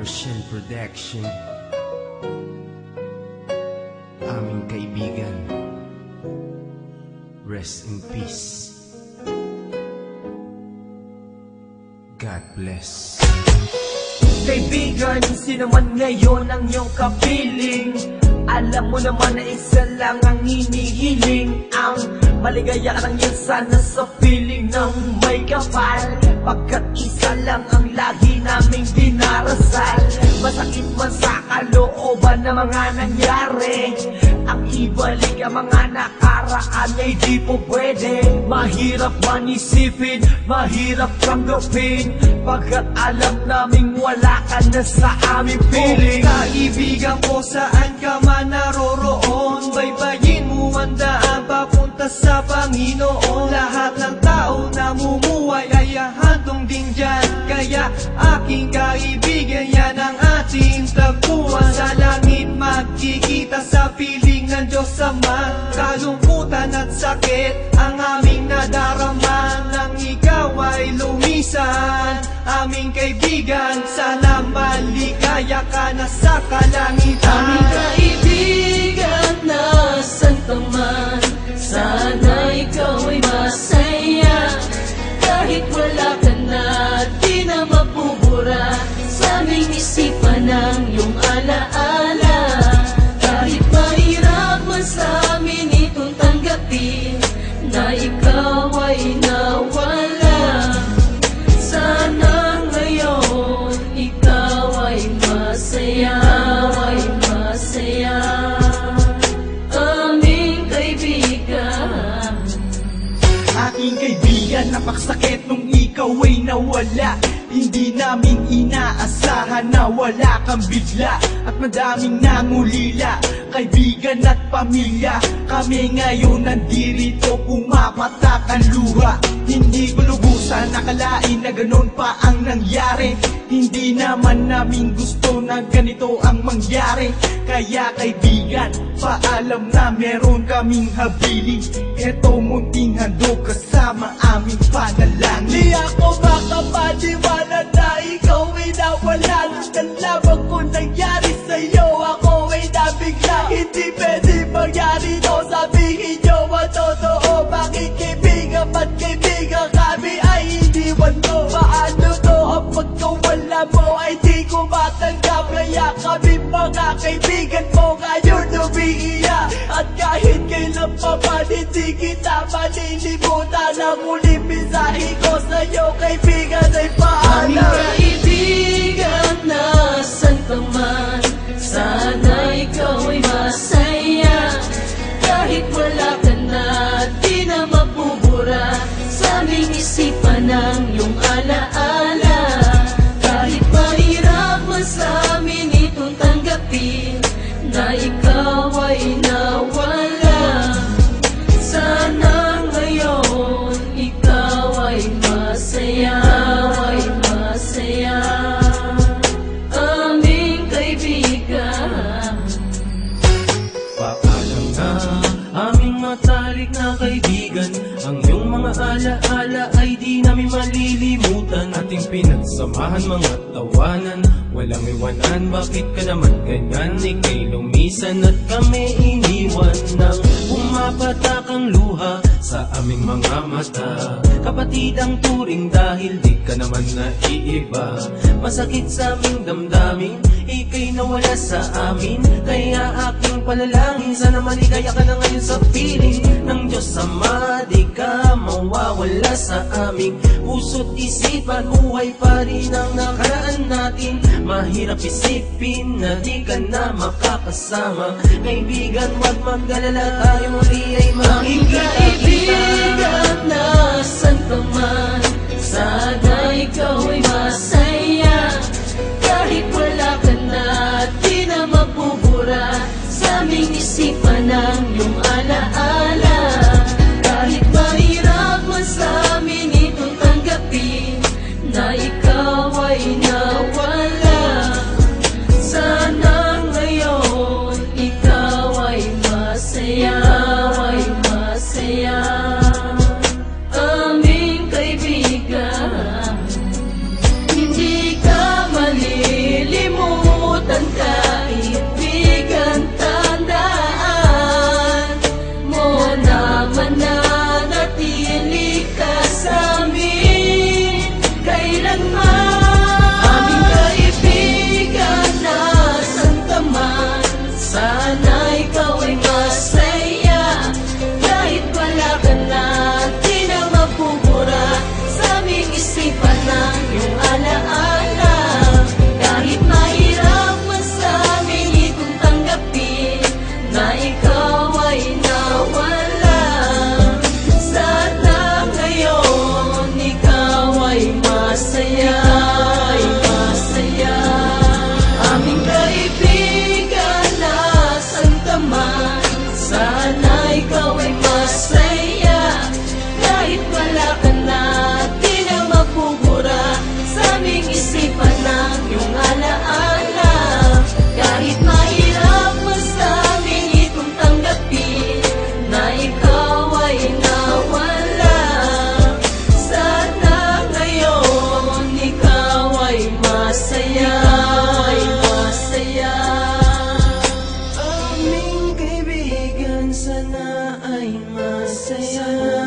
Ocean Production. Aming kaibigan, rest in peace. God bless. Kaibigan, sino man ngayon ang iyong kapiling, alam mo naman na isa lang ang hinihiling. Ang maligaya ka lang yan sana sa piling ng may kapal, pagkat isa lang ang lagi naming dinarasal. Masakit man sa kalooban na mga nangyari, ang ibalik ang mga nakaraan ay di po pwede. Mahirap man isipin, mahirap tanggapin, pagkat alam naming wala ka na sa aming piling. Kaibigan ko, saan ka man naroroon, baybayin mo ang daan papunta sa Panginoon. Lahat ng tao namumuhay ay handong din dyan, kaya aking kaibigan, yan ang ating tagpuan. Sa langit magkikita sa piling ng Diyos Ama, kalungkutan at sakit ang aming nadarama. Nang ikaw ay lumisan, aming kaibigan, sana maligaya ka na sa kalangitan. Aming kaibigan, nasan ka man, sana ikaw ay masaya. Kahit wala ka na, di na mapubura sa aming isipan ng iyong alaala. Kahit mahirap man sa amin itong tanggapin na ikaw ay nawala, sana ngayon ikaw ay masaya, ay masaya. Aming kaibigan, Aking kaibigan, napakasakit nung ikaw ay nawala. Hindi namin inaasahan na wala kang bigla, at madaming nangulila, kaibigan at pamilya. Kami ngayon nandirito, pumapatak ang luha. Hindi ko lubusan nakalain na ganun pa ang nangyari. Hindi naman namin gusto na ganito ang mangyari. Kaya kaibigan, paalam na meron kaming habiling. Eto munting handog kasama aming panalangin. Di ako makapaniwala na ikaw ay nawala. Nang lamang ko nangyari sa'yo, ako ay nabigla. Hindi pwede mangyari to, sabihin nyo ang totoo. Bakit kaibigan, ba't kaibigan kami ay iniwan mo? Paano to ang pagkawala mo ay di ko matanggap? Kaya kami mga kaibigan mo ngayon umiiyak, at kahit kailan pa man hindi kita malilimutan. Ang uling mensahe ko sa'yo kaibigan ay aming paalam. kaibigan, nasan ka man, sana ikaw ay masaya. Kahit wala ka na, di na mapubura sa aming isipan ng iyong alaala. Kahit mahirap man sa amin itong tanggapin na ikaw ay nawala, sana ngayon ikaw ay masaya, ay masaya. Aming kaibigan, Paalam na aming matalik na kaibigan, ang iyong mga alaala ay di namin malilimutan. Ating pinagsamahan mga tawanan, walang iwanan. Bakit ka naman ganyan? Ika'y lumisan at kami iniwan. Nang pumapatak ang luha sa aming mga mata, kapatid ang turing dahil di ka naman naiiba. Masakit sa aming damdamin, ika'y nawala sa amin. Kaya aking panalangin, sana maligaya ka na ngayon sa piling ng Diyos Ama. Di ka mawawala sa aming puso't isipan, buhay pa rin ang nakaraan natin. Mahirap isipin na di ka na makakasama. Kaibigan, wag mag-alala, tayo muli ay aming makikita. kaibigan, nasan ka man, sana ikaw ay masaya. Kahit wala ka na, di na mapubura sa aming isipan ng iyong alaala. Kahit mahirap man sa amin itong tanggapin na ikaw ay nawala, sana ngayon ikaw ay masaya, ay masaya. Sana